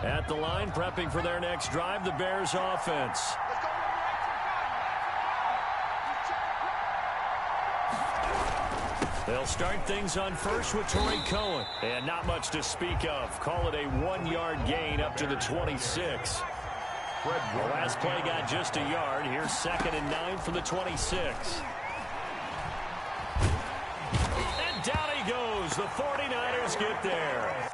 At the line, prepping for their next drive, the Bears offense. They'll start things on first with Torrey Cohen. And not much to speak of. Call it a 1-yard gain up to the 26. The last play got just a yard. Here's 2nd and 9 for the 26. And down he goes. The 49ers get there.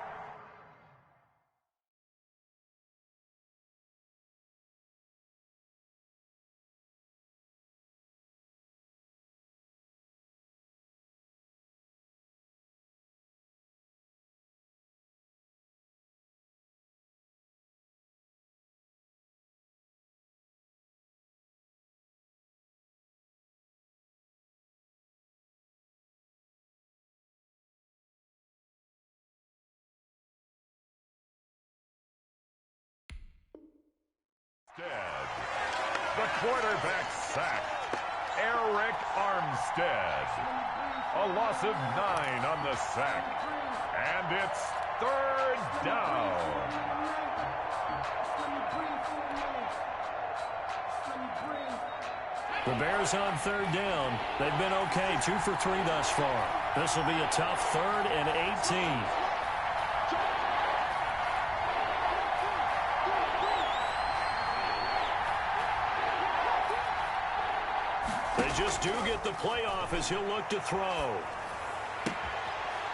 The quarterback sack, Eric Armstead. A loss of 9 on the sack. And it's 3rd down. The Bears on 3rd down. They've been okay, 2 for 3 thus far. This will be a tough 3rd and 18. Just do get the playoff as he'll look to throw.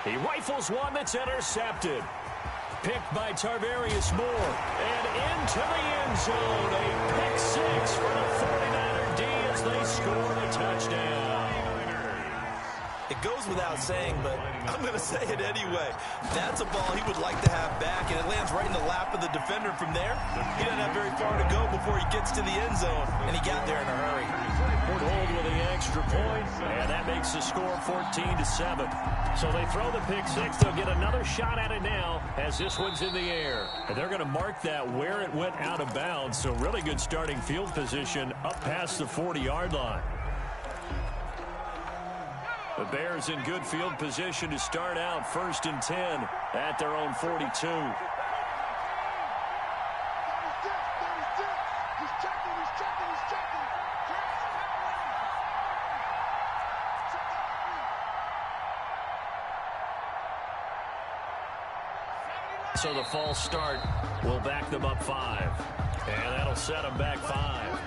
He rifles one that's intercepted. Picked by Tarvarius Moore. And into the end zone. A pick 6 for the 49er D as they score the touchdown. It goes without saying, but I'm going to say it anyway. That's a ball he would like to have back, and it lands right in the lap of the defender from there. He doesn't have very far to go before he gets to the end zone, and he got there in a hurry. Hold with the extra point, and that makes the score 14-7. So they throw the pick 6. They'll get another shot at it now as this one's in the air. And they're going to mark that where it went out of bounds, so really good starting field position up past the 40-yard line. The Bears in good field position to start out 1st and 10 at their own 42. So the false start will back them up 5. And that'll set them back 5.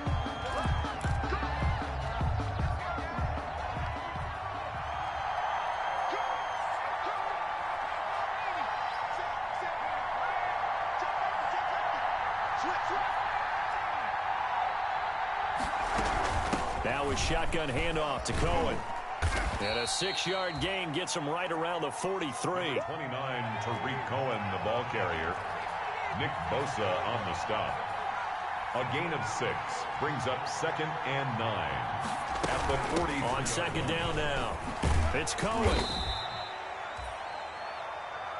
Now a shotgun handoff to Cohen. And a 6-yard gain gets him right around the 43. 29, Tariq Cohen, the ball carrier. Nick Bosa on the stop. A gain of 6 brings up 2nd and 9 at the 40. On 2nd down now. It's Cohen.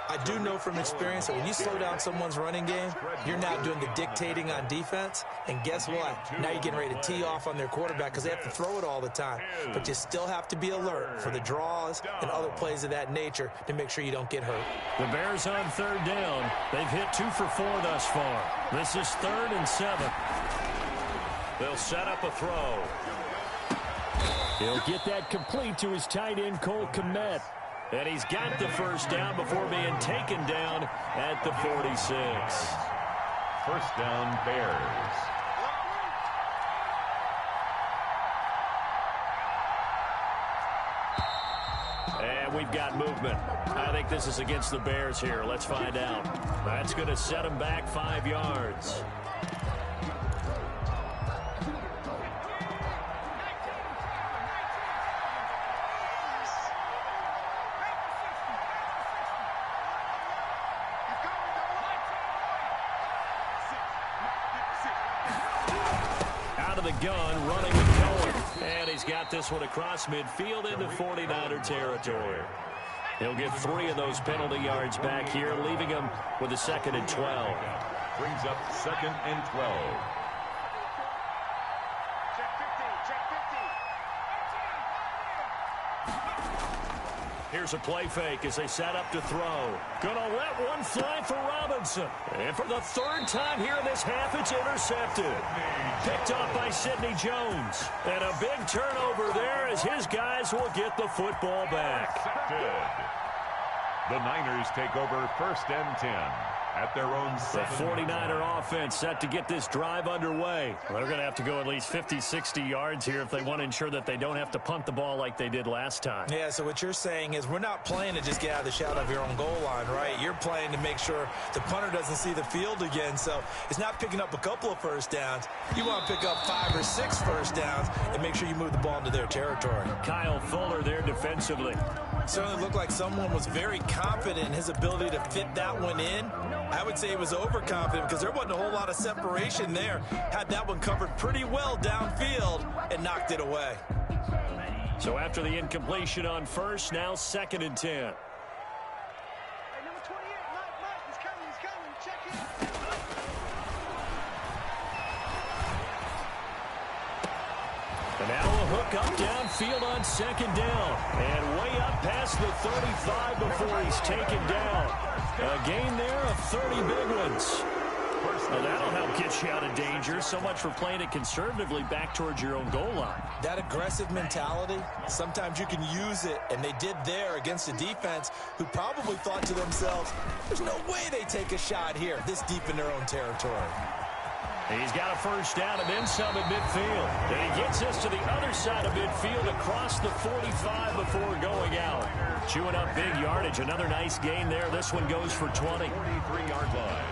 I do know from experience that when you slow down someone's running game, you're now doing the dictating on defense. And guess what? Now you're getting ready to tee off on their quarterback because they have to throw it all the time. But you still have to be alert for the draws and other plays of that nature to make sure you don't get hurt. The Bears on 3rd down. They've hit 2 for 4 thus far. This is 3rd and 7. They'll set up a throw. He'll get that complete to his tight end, Cole Kmet. And he's got the 1st down before being taken down at the 46. 1st down, Bears. And we've got movement. I think this is against the Bears here. Let's find out. That's going to set them back 5 yards. The gun running with Cohen. And he's got this one across midfield into 49er territory. He'll get 3 of those penalty yards back here, leaving him with a 2nd and 12. Brings up 2nd and 12. Here's a play fake as they set up to throw. Gonna let one fly for Robinson. And for the third time here in this half, it's intercepted. Picked off by Sidney Jones. And a big turnover there as his guys will get the football back. The Niners take over 1st and 10 at their own 7. The 49er offense set to get this drive underway. Well, they're going to have to go at least 50, 60 yards here if they want to ensure that they don't have to punt the ball like they did last time. Yeah, so what you're saying is we're not playing to just get out of the shadow of your own goal line, right? You're playing to make sure the punter doesn't see the field again. So it's not picking up a couple of first downs. You want to pick up 5 or 6 first downs and make sure you move the ball into their territory. Kyle Fuller there defensively. Certainly looked like someone was very confident in his ability to fit that one in. I would say he was overconfident because there wasn't a whole lot of separation there. Had that one covered pretty well downfield and knocked it away. So after the incompletion on first, now 2nd and 10. Number 28, Mike, he's coming, check it. And now a hook up downfield on 2nd down. And way up past the 35 before he's taken down. A gain there of 30 big ones. Well, that'll help get you out of danger. So much for playing it conservatively back towards your own goal line. That aggressive mentality, sometimes you can use it, and they did there against a defense who probably thought to themselves, there's no way they take a shot here this deep in their own territory. He's got a first down and then some at midfield. And he gets this to the other side of midfield across the 45 before going out. Chewing up big yardage. Another nice gain there. This one goes for 20. 43-yard line.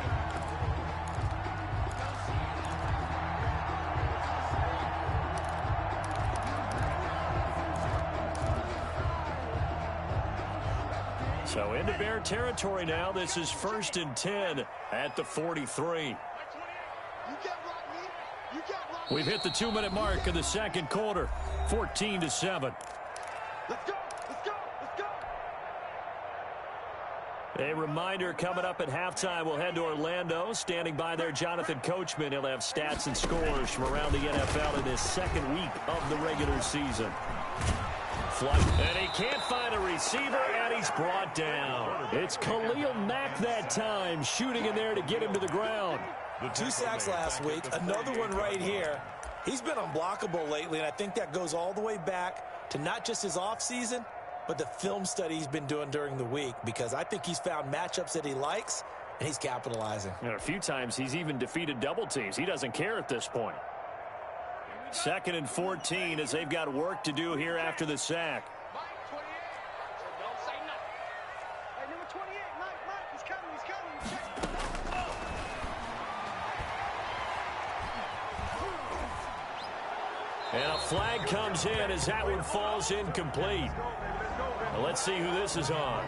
So into Bear territory now. This is 1st and 10 at the 43. We've hit the 2-minute mark of the 2nd quarter. 14-7. Let's go, let's go, let's go. A reminder coming up at halftime, we'll head to Orlando. Standing by there, Jonathan Coachman. He'll have stats and scores from around the NFL in his 2nd week of the regular season. Flush, and he can't find a receiver, and he's brought down. It's Khalil Mack that time, shooting in there to get him to the ground. 2 sacks last week, another one right here. He's been unblockable lately, and I think that goes all the way back to not just his offseason, but the film study he's been doing during the week, because I think he's found matchups that he likes, and he's capitalizing. And a few times he's even defeated double teams. He doesn't care at this point. 2nd and 14 as they've got work to do here after the sack. Number 28, Mike, he's coming, check it. And a flag comes in as that one falls incomplete. Now let's see who this is on.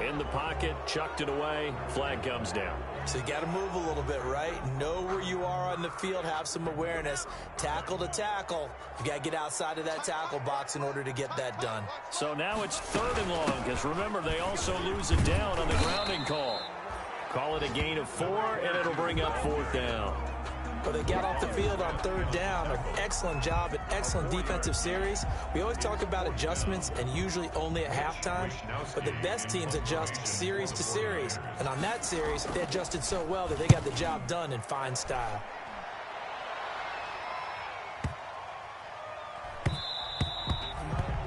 In the pocket, chucked it away, flag comes down. So you got to move a little bit, right? Know where you are on the field, have some awareness. Tackle to tackle. You got to get outside of that tackle box in order to get that done. So now it's 3rd and long, because remember, they also lose it down on the grounding call. Call it a gain of 4, and it'll bring up 4th down. But they got off the field on 3rd down. An excellent job, an excellent defensive series. We always talk about adjustments and usually only at halftime. But the best teams adjust series to series. And on that series, they adjusted so well that they got the job done in fine style.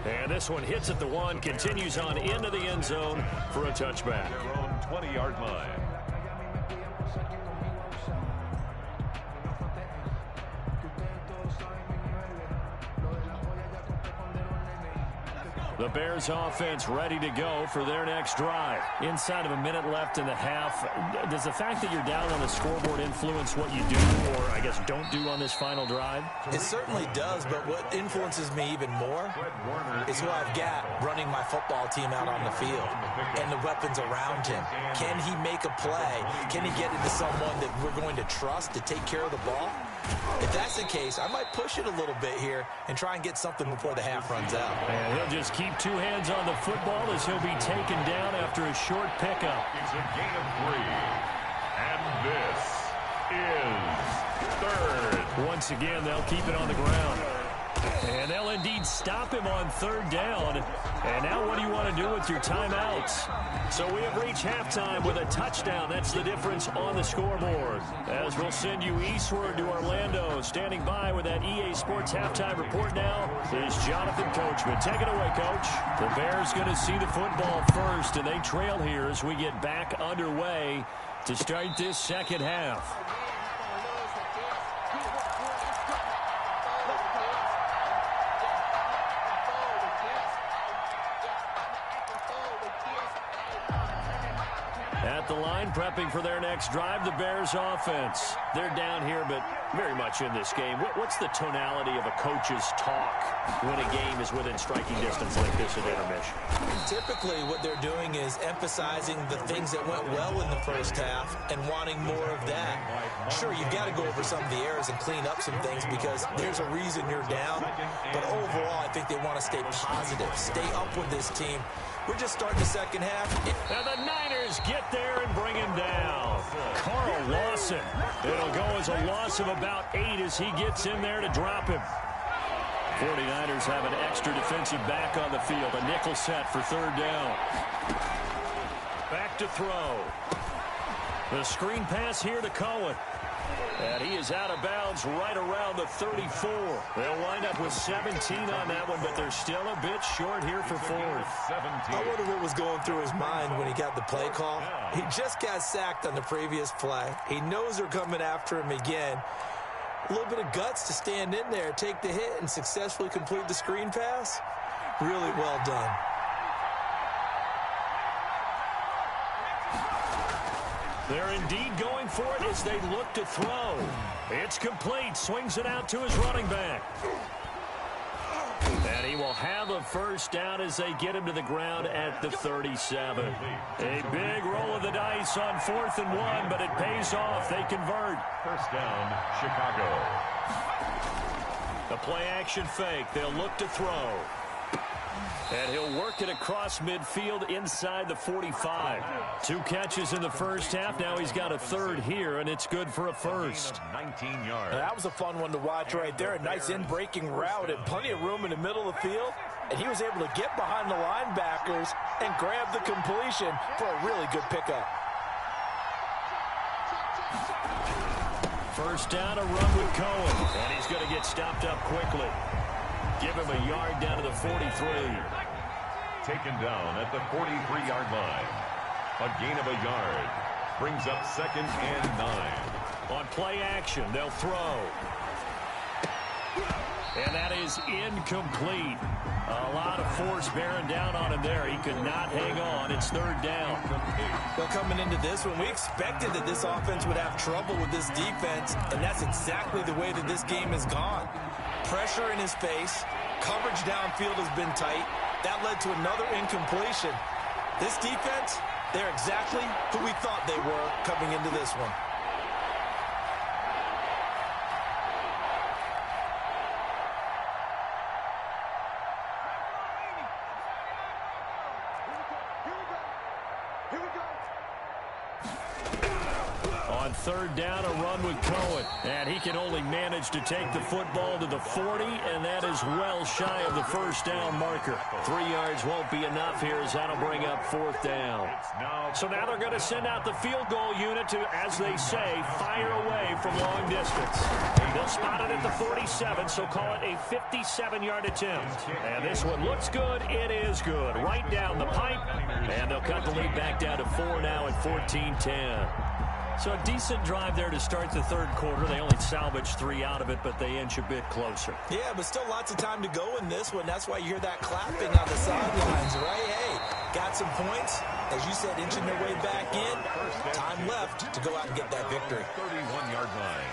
And this one hits at the 1, continues on into the end zone for a touchback. Their own 20-yard line. The Bears offense ready to go for their next drive. Inside of a minute left in the half, does the fact that you're down on the scoreboard influence what you do, or I guess don't do on this final drive? It certainly does, but what influences me even more is who I've got running my football team out on the field and the weapons around him. Can he make a play? Can he get into someone that we're going to trust to take care of the ball? If that's the case, I might push it a little bit here and try and get something before the half runs out. And he'll just keep 2 hands on the football as he'll be taken down after a short pickup. It's a gain of 3. And this is 3rd. Once again, they'll keep it on the ground. And they'll indeed stop him on third down. And now what do you want to do with your timeouts? So we have reached halftime with a touchdown. That's the difference on the scoreboard. As we'll send you eastward to Orlando. Standing by with that EA Sports halftime report now is Jonathan Coachman. Take it away, Coach. The Bears going to see the football first, and they trail here as we get back underway to start this second half. At the line, prepping for their next drive, the Bears offense. They're down here, but very much in this game. What's the tonality of a coach's talk when a game is within striking distance like this at intermission? Typically, what they're doing is emphasizing the things that went well in the first half and wanting more of that. Sure, you've got to go over some of the errors and clean up some things because there's a reason you're down. But overall, I think they want to stay positive, stay up with this team. We're just starting the second half. And the Niners get there and bring him down. Carl Lawson. It'll go as a loss of about 8 as he gets in there to drop him. 49ers have an extra defensive back on the field. A nickel set for third down. Back to throw. The screen pass here to Cohen. And he is out of bounds right around the 34. They'll wind up with 17 on that one, but they're still a bit short here for fourth. I wonder what was going through his mind when he got the play call. He just got sacked on the previous play. He knows they're coming after him again. A little bit of guts to stand in there, take the hit, and successfully complete the screen pass. Really well done. They're indeed going for it as they look to throw. It's complete. Swings it out to his running back. And he will have a first down as they get him to the ground at the 37. A big roll of the dice on 4th and 1, but it pays off. They convert. First down, Chicago. The play action fake. They'll look to throw. And he'll work it across midfield inside the 45. 2 catches in the first half. Now he's got a third here, and it's good for a first. 19 yards. That was a fun one to watch right there. A nice in-breaking route and plenty of room in the middle of the field. And he was able to get behind the linebackers and grab the completion for a really good pickup. First down, a run with Cohen. And he's going to get stopped up quickly. Give him a yard down to the 43. Taken down at the 43-yard line. A gain of a yard. Brings up 2nd and 9. On play action, they'll throw. And that is incomplete. A lot of force bearing down on him there. He could not hang on. It's third down. Well, coming into this one, we expected that this offense would have trouble with this defense, and that's exactly the way that this game has gone. Pressure in his face. Coverage downfield has been tight. That led to another incompletion. This defense, they're exactly who we thought they were coming into this one. On third down, a run with Cohen. And he can only manage to take the football to the 40, and that is well shy of the first down marker. 3 yards won't be enough here as that'll bring up 4th down. So now they're going to send out the field goal unit to, as they say, fire away from long distance. They'll spot it at the 47, so call it a 57-yard attempt. And this one looks good. It is good. Right down the pipe. And they'll cut the lead back down to 4 now at 14-10. So a decent drive there to start the third quarter. They only salvaged 3 out of it, but they inch a bit closer. Yeah, but still lots of time to go in this one. That's why you hear that clapping on the sidelines, right? Hey, got some points. As you said, inching their way back in. Time left to go out and get that victory. 31-yard line.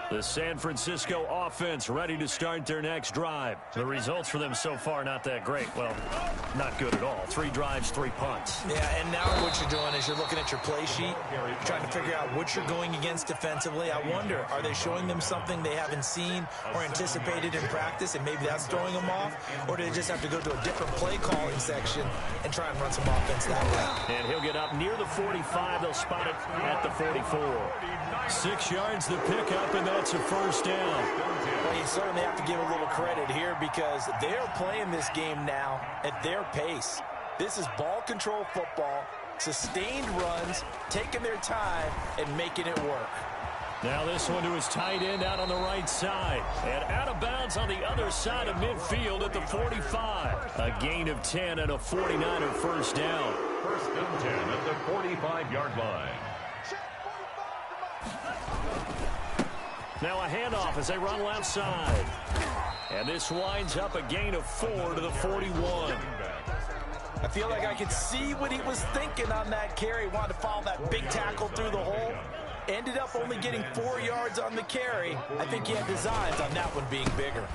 The San Francisco offense ready to start their next drive. The results for them so far not that great. Well, not good at all. 3 drives, 3 punts. Yeah, and now what you're doing is you're looking at your play sheet, trying to figure out what you're going against defensively. I wonder, are they showing them something they haven't seen or anticipated in practice, and maybe that's throwing them off? Or do they just have to go to a different play calling section and try and run some offense that way? And he'll get up near the 45. They'll spot it at the 44. 6 yards the pickup, and that's a first down. Well, you certainly have to give a little credit here because they're playing this game now at their pace. This is ball control football, sustained runs, taking their time, and making it work. Now this one to his tight end out on the right side. And out of bounds on the other side of midfield at the 45. A gain of 10 and a 49er first down. First and 10 at the 45-yard line. Now a handoff as they run left side. And this winds up a gain of 4 to the 41. I feel like I could see what he was thinking on that carry. Wanted to follow that big tackle through the hole. Ended up only getting 4 yards on the carry. I think he had designs on that one being bigger.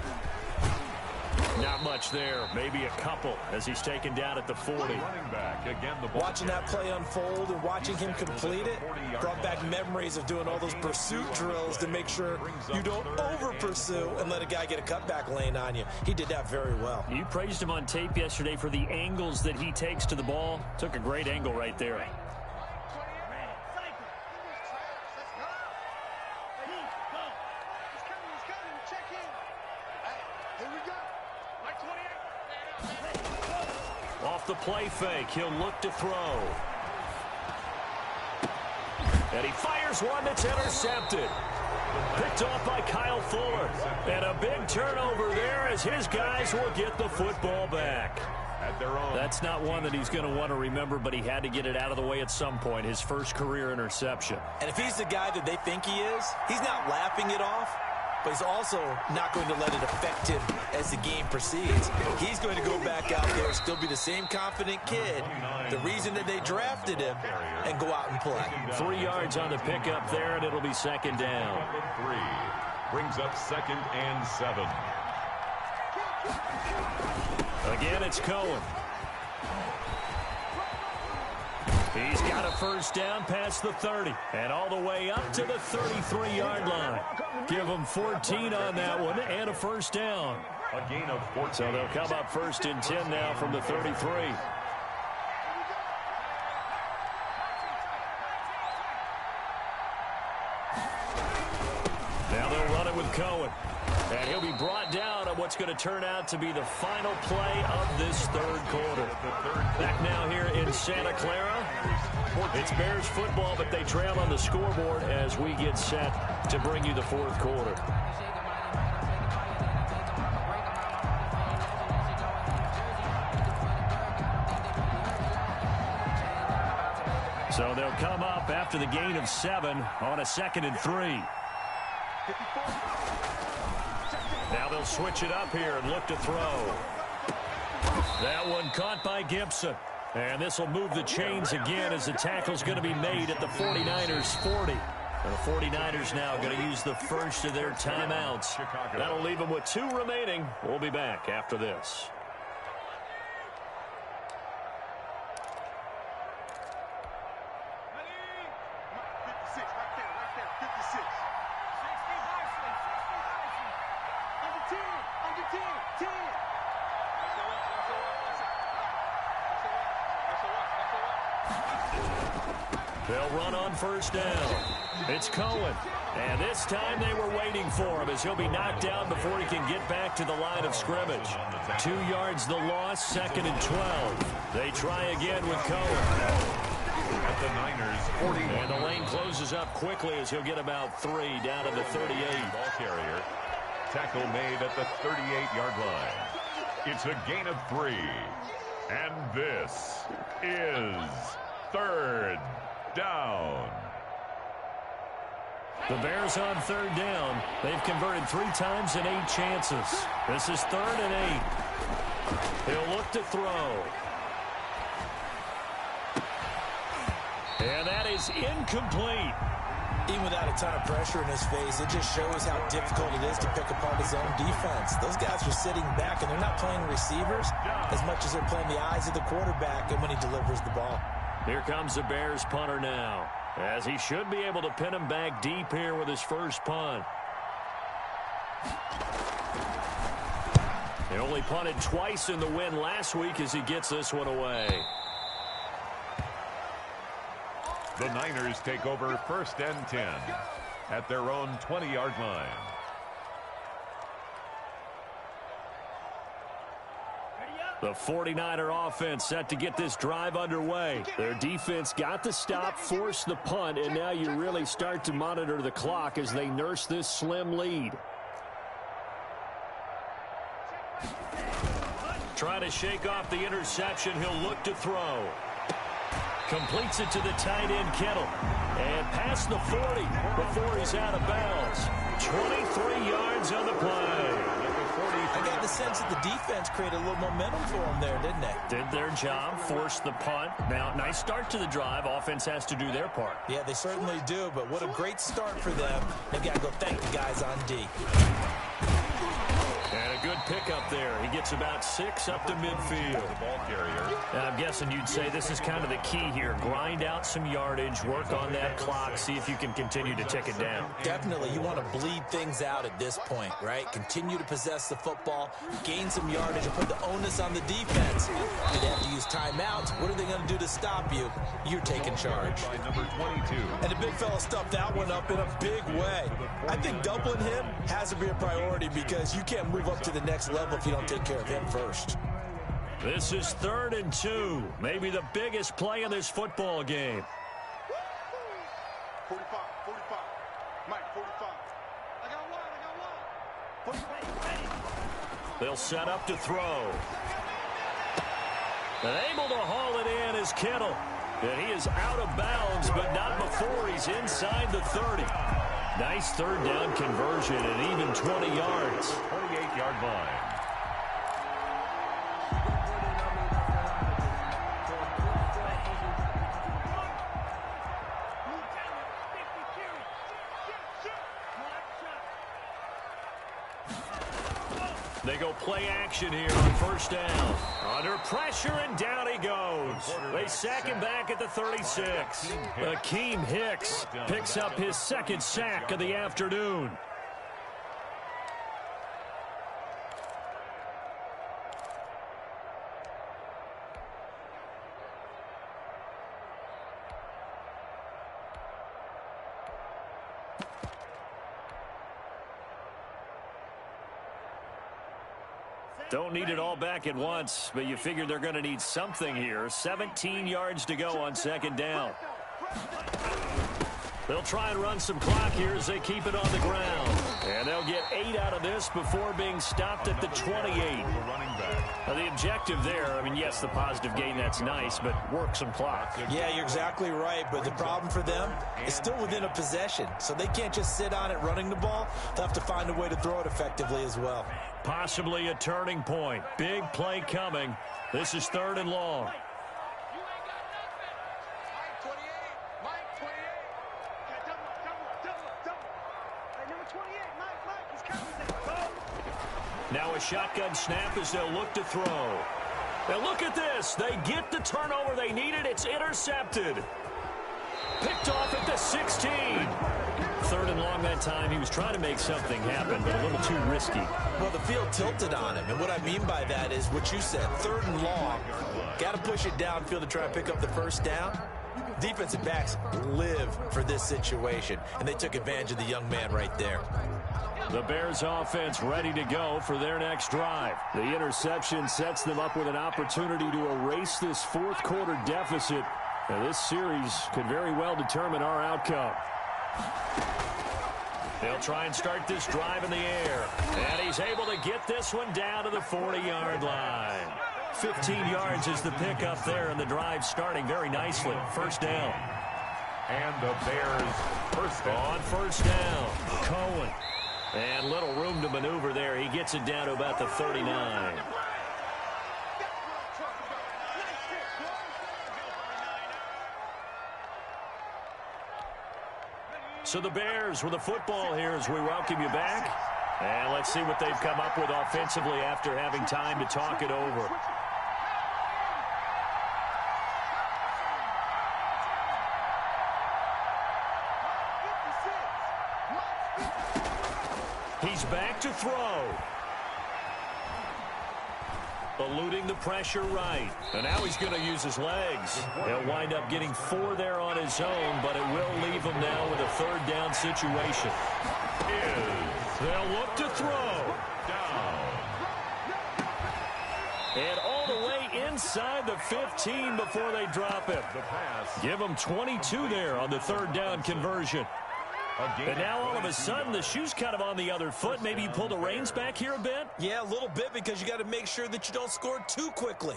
Not much there. Maybe a couple as he's taken down at the 40. Watching that play unfold and watching him complete it brought back memories of doing all those pursuit drills to make sure you don't over-pursue and let a guy get a cutback lane on you. He did that very well. You praised him on tape yesterday for the angles that he takes to the ball. Took a great angle right there. Off the play fake, he'll look to throw. And he fires one that's intercepted. Picked off by Kyle Fuller. And a big turnover there as his guys will get the football back. That's not one that he's going to want to remember, but he had to get it out of the way at some point. His first career interception. And if he's the guy that they think he is, he's not laughing it off. But he's also not going to let it affect him as the game proceeds. He's going to go back out there, still be the same confident kid, the reason that they drafted him, and go out and play. 3 yards on the pickup there, and it'll be second down. 3 brings up 2nd and 7. Again, it's Cohen. He's got a first down past the 30 and all the way up to the 33-yard line. Give them 14 on that one and a first down. A gain of 14. So they'll come up first and 10 now from the 33. Now they'll run it with Cohen. And he'll be brought down on what's going to turn out to be the final play of this third quarter. Back now here in Santa Clara. It's Bears football, but they trail on the scoreboard as we get set to bring you the fourth quarter. So they'll come up after the gain of 7 on a 2nd and 3. Now they'll switch it up here and look to throw. That one caught by Gibson. And this will move the chains again as the tackle's going to be made at the 49ers 40. And the 49ers now going to use the first of their timeouts. That'll leave them with 2 remaining. We'll be back after this. They'll run on first down. It's Cohen. And this time they were waiting for him as he'll be knocked down before he can get back to the line of scrimmage. 2 yards the loss, 2nd and 12. They try again with Cohen. At the Niners, 41. And the lane closes up quickly as he'll get about 3 down to the 38. Ball carrier. Tackle made at the 38-yard line. It's a gain of 3. And this is third down. The Bears on third down. They've converted 3 times in 8 chances. This is 3rd and 8. He'll look to throw. And that is incomplete. Even without a ton of pressure in his face, it just shows how difficult it is to pick apart his own defense. Those guys are sitting back, and they're not playing receivers as much as they're playing the eyes of the quarterback and when he delivers the ball. Here comes the Bears punter now, as he should be able to pin him back deep here with his first punt. He only punted twice in the win last week as he gets this one away. The Niners take over 1st and 10 at their own 20-yard line. The 49er offense set to get this drive underway. Their defense got the stop, forced the punt, and now you really start to monitor the clock as they nurse this slim lead. Trying to shake off the interception, he'll look to throw. Completes it to the tight end, Kittle. And past the 40 before he's out of bounds. 23 yards on the play. I got the sense that the defense created a little momentum for them there, didn't they? Did their job, forced the punt. Now, nice start to the drive. Offense has to do their part. Yeah, they certainly do, but what a great start for them. They got to go thank the guys on D. And a good pickup there. He gets about 6 up to midfield. The ball carrier. And I'm guessing you'd say this is kind of the key here. Grind out some yardage, work on that clock, see if you can continue to tick it down. Definitely, you want to bleed things out at this point, right? Continue to possess the football, gain some yardage, and put the onus on the defense. Do they have to use timeouts? What are they going to do to stop you? You're taking charge. By number 22. And the big fella stuffed that one up in a big way. I think doubling him has to be a priority because you can't move up to the next level if you don't take care of him first. This is 3rd and 2. Maybe the biggest play in this football game. 45, 45. Mike, 45. I got one. 45. They'll set up to throw. And able to haul it in is Kittle. And he is out of bounds, but not before he's inside the 30. Nice 3rd down conversion and even 20 yards. 28-yard line. They go play action here on 1st down. Under pressure, and down he goes. They sack him back at the 36. Akeem Hicks picks up his 2nd sack of the afternoon. Don't need it all back at once, but you figure they're going to need something here. 17 yards to go on 2nd down. They'll try and run some clock here as they keep it on the ground. And they'll get 8 out of this before being stopped at the 28. Now, the objective there, I mean, yes, the positive gain, that's nice, but work some clock. Yeah, you're exactly right, but the problem for them is still within a possession, so they can't just sit on it running the ball. They'll have to find a way to throw it effectively as well. Possibly a turning point. Big play coming. This is 3rd and long. Now a shotgun snap as they'll look to throw. Now look at this. They get the turnover they needed. It's intercepted. Picked off at the 16. 3rd and long that time. He was trying to make something happen, but a little too risky. Well, the field tilted on him, and what I mean by that is what you said, 3rd and long. Got to push it downfield to try and pick up the 1st down. Defensive backs live for this situation, and they took advantage of the young man right there. The Bears offense ready to go for their next drive. The interception sets them up with an opportunity to erase this 4th quarter deficit. Now, this series could very well determine our outcome. They'll try and start this drive in the air. And he's able to get this one down to the 40-yard line. 15 yards is the pickup there, and the drive starting very nicely. 1st down. And the Bears first down. On 1st down, Cohen. And little room to maneuver there. He gets it down to about the 39. So the Bears with the football here as we welcome you back. And let's see what they've come up with offensively after having time to talk it over. He's back to throw. Eluding the pressure right. And now he's going to use his legs. He'll wind up getting 4 there on his own, but it will leave him now with a third down situation. They'll look to throw. Down. And all the way inside the 15 before they drop it. The pass. Give him 22 there on the third down conversion. And now all of a sudden the shoe's kind of on the other foot. Maybe you pull the reins back here a bit? Yeah, a little bit, because you got to make sure that you don't score too quickly.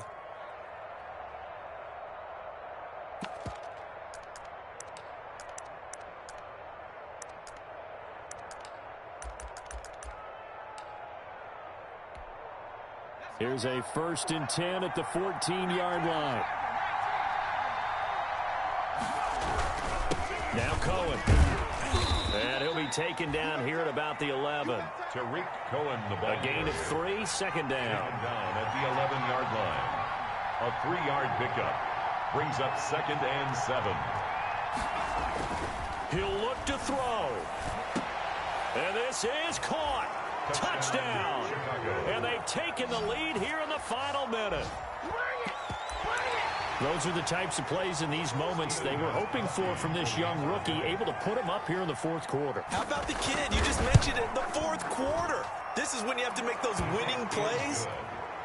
Here's a 1st and 10 at the 14-yard line. Now Cohen. And he'll be taken down here at about the 11. Tariq Cohen, the ball. A gain of 3, second down. Down at the 11-yard line. A 3-yard pickup. Brings up 2nd and 7. He'll look to throw. And this is caught. Touchdown. And they've taken the lead here in the final minute. Those are the types of plays in these moments they were hoping for from this young rookie, able to put him up here in the 4th quarter. How about the kid? You just mentioned it, the 4th quarter. This is when you have to make those winning plays.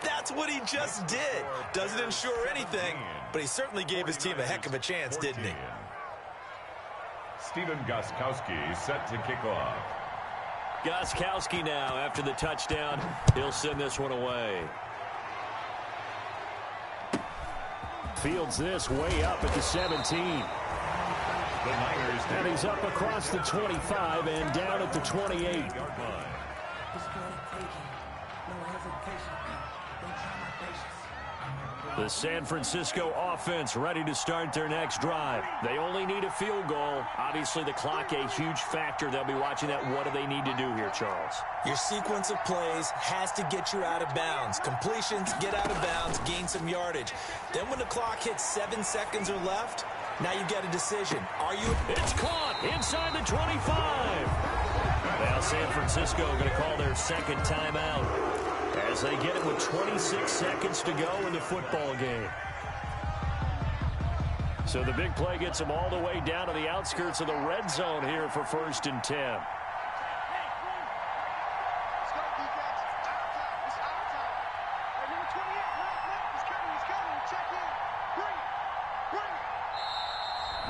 That's what he just did. Doesn't ensure anything, but he certainly gave his team a heck of a chance, didn't he? Steven Gostkowski set to kick off. Gostkowski now, after the touchdown, he'll send this one away. Fields this way up at the 17. The Niners. And he's up across the 25 and down at the 28. The San Francisco offense ready to start their next drive. They only need a field goal. Obviously, the clock a huge factor. They'll be watching that. What do they need to do here, Charles? Your sequence of plays has to get you out of bounds. Completions, get out of bounds, gain some yardage. Then when the clock hits 7 seconds or left, now you get a decision. Are you... It's caught inside the 25. Now San Francisco going to call their second timeout as they get it with 26 seconds to go in the football game. So the big play gets them all the way down to the outskirts of the red zone here for 1st and 10.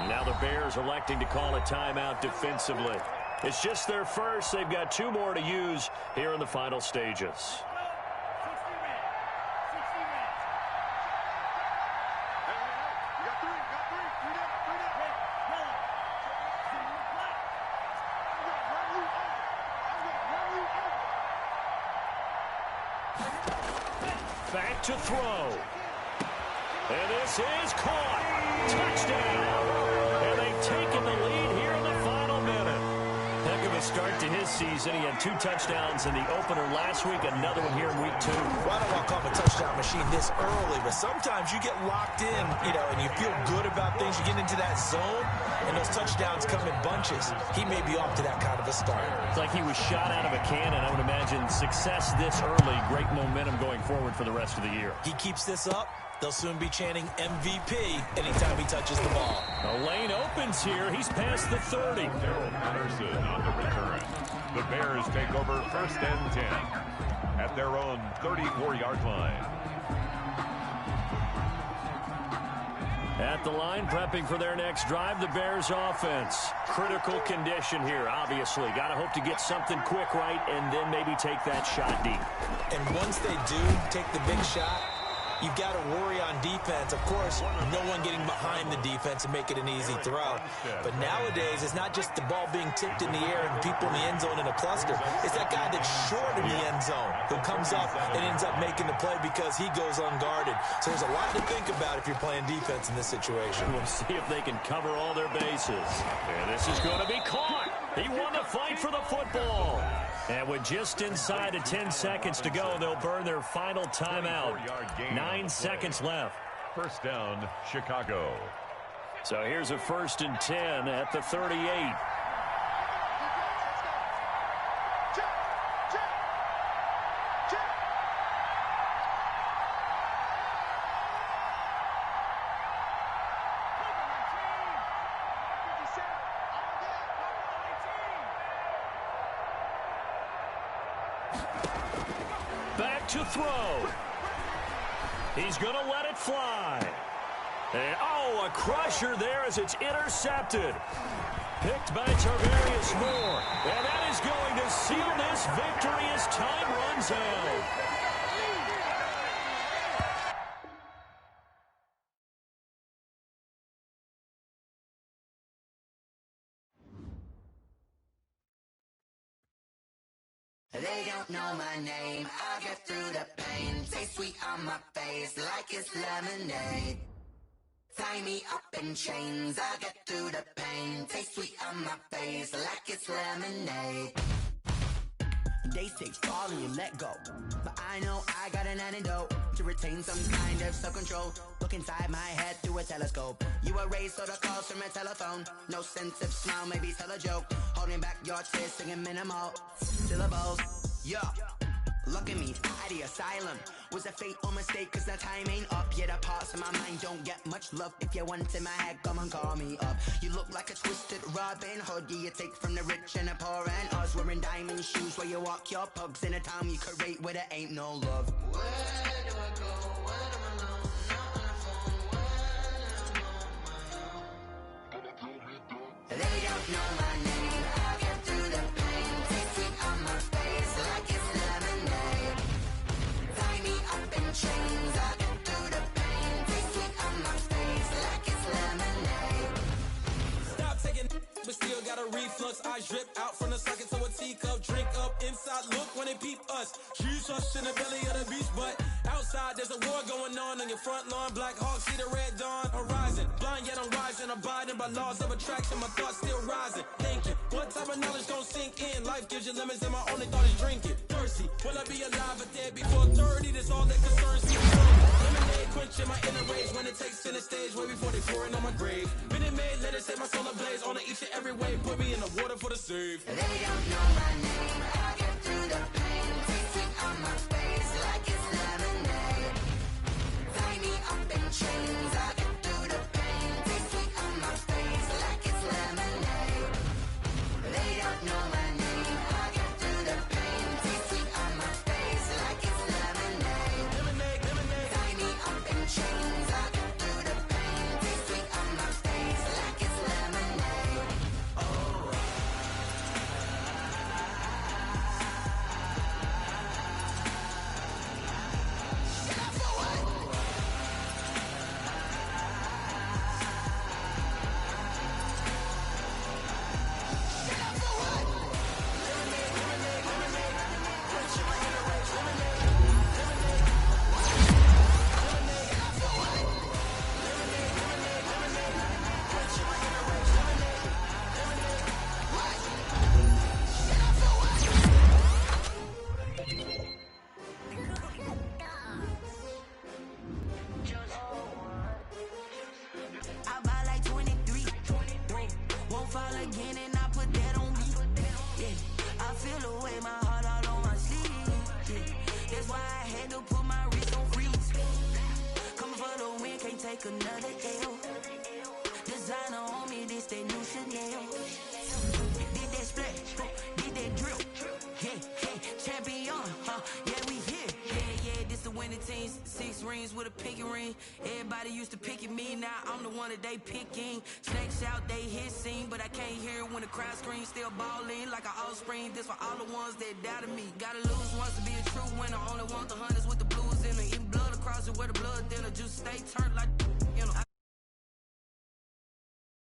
Now the Bears electing to call a timeout defensively. It's just their first. They've got 2 more to use here in the final stages. Back to throw. And this is caught. Touchdown. And they've taken the lead here in the final minute. Heck of a start to his season. He had 2 touchdowns in the opener last week, another one here in week 2. Well, I don't want to call him a touchdown machine this early, but sometimes you get locked in, and you feel good about things. You get into that zone, and those touchdowns come in bunches. He may be off to that kind of a start. It's like he was shot out of a cannon. I would imagine success this early, great momentum going forward for the rest of the year. He keeps this up, they'll soon be chanting MVP anytime he touches the ball. The lane opens here. He's past the 30. Daryl Patterson on the return. The Bears take over 1st and 10 at their own 34-yard line. At the line, prepping for their next drive, the Bears offense. Critical condition here, obviously. Got to hope to get something quick right and then maybe take that shot deep. And once they do take the big shot, you've got to worry on defense. Of course, no one getting behind the defense and make it an easy throw. But nowadays, it's not just the ball being tipped in the air and people in the end zone in a cluster. It's that guy that's short in the end zone who comes up and ends up making the play because he goes unguarded. So there's a lot to think about if you're playing defense in this situation. We'll see if they can cover all their bases. And this is going to be caught. He won the fight for the football. And with just inside of 10 seconds to go, they'll burn their final timeout. 9 seconds left. First down, Chicago. So here's a 1st and 10 at the 38. Back to throw. He's going to let it fly. And, oh, a crusher there as it's intercepted. Picked by Tarvarius Moore. And that is going to seal this victory as time runs out. They don't know my name, I get through the pain. Taste sweet on my face like it's lemonade. Tie me up in chains, I get through the pain. Taste sweet on my face like it's lemonade. They say fall and you let go, but I know I got an antidote to retain some kind of self-control. Look inside my head through a telescope. You erase all the calls from a telephone. No sense of smile, maybe tell a joke. Holding back your tears, singing minimal syllables. Yeah, look at me, at the asylum. Was a fate or mistake, cause the time ain't up. Yeah, the parts of my mind don't get much love. If you want in my head, come and call me up. You look like a twisted Robin Hood. Yeah, you take from the rich and the poor and us. Wearing diamond shoes where you walk your pugs in a town you create where there ain't no love. Where do I go? When I'm alone? Not on the phone. When I'm on my own. They don't know my name. I get through the pain. Taste sweet on my face like it's lemonade. Tie me up in chains. I get through the pain. Taste sweet on my face like it's lemonade. Stop taking, but still got a reflux. I drip out from the socket to a teacup. Drink up inside, look when they peep us. Shoes us in the belly of the beach, but outside there's a war going on your front lawn. Black Hawk, see the red dawn horizon. Blind yet I'm rising, abiding by laws of attraction. My thoughts still rising. Thinking, what type of knowledge gon' sink in? Life gives you lemons, and my only thought is drinking. Thirsty, will I be alive or dead before 30? That's all that concerns me. Lemonade quenching my inner rage when it takes center stage, way before they pour it on my grave. Minute Maid, let it set my soul ablaze. On each and every way, put me in the water for the save. They don't know my name. I get through the pain. Taste sweet on my face like it's lemonade. Tie me up in chains. I get through the pain. Taste sweet on my face like it's lemonade. They don't know my name. I get through the pain. Taste sweet on my face like it's lemonade. Tie me up in chains. I get through the pain. Taste sweet on my face like it's lemonade. Oh. I buy like 23. Won't fall again and I put that on me. Yeah, I feel the way, my heart all on my sleeve. Yeah, that's why I had to put my wrist on freeze. Coming for the win, can't take another L. Designer on me, this that new Chanel. Did that splash, did that drip. Yeah, champion, yeah, we here. Yeah, this the winning teams. 6 rings with a pinky ring. Everybody used to pick at me, now I'm the one that they picking. Snakes out, they hit scene, but I can't hear it when the crowd screams. Still balling like an offspring. This for all the ones that doubted me. Gotta lose once to be a true winner. Only want the hunters with the blues in the eating blood across the where the blood dealer juice stay turned like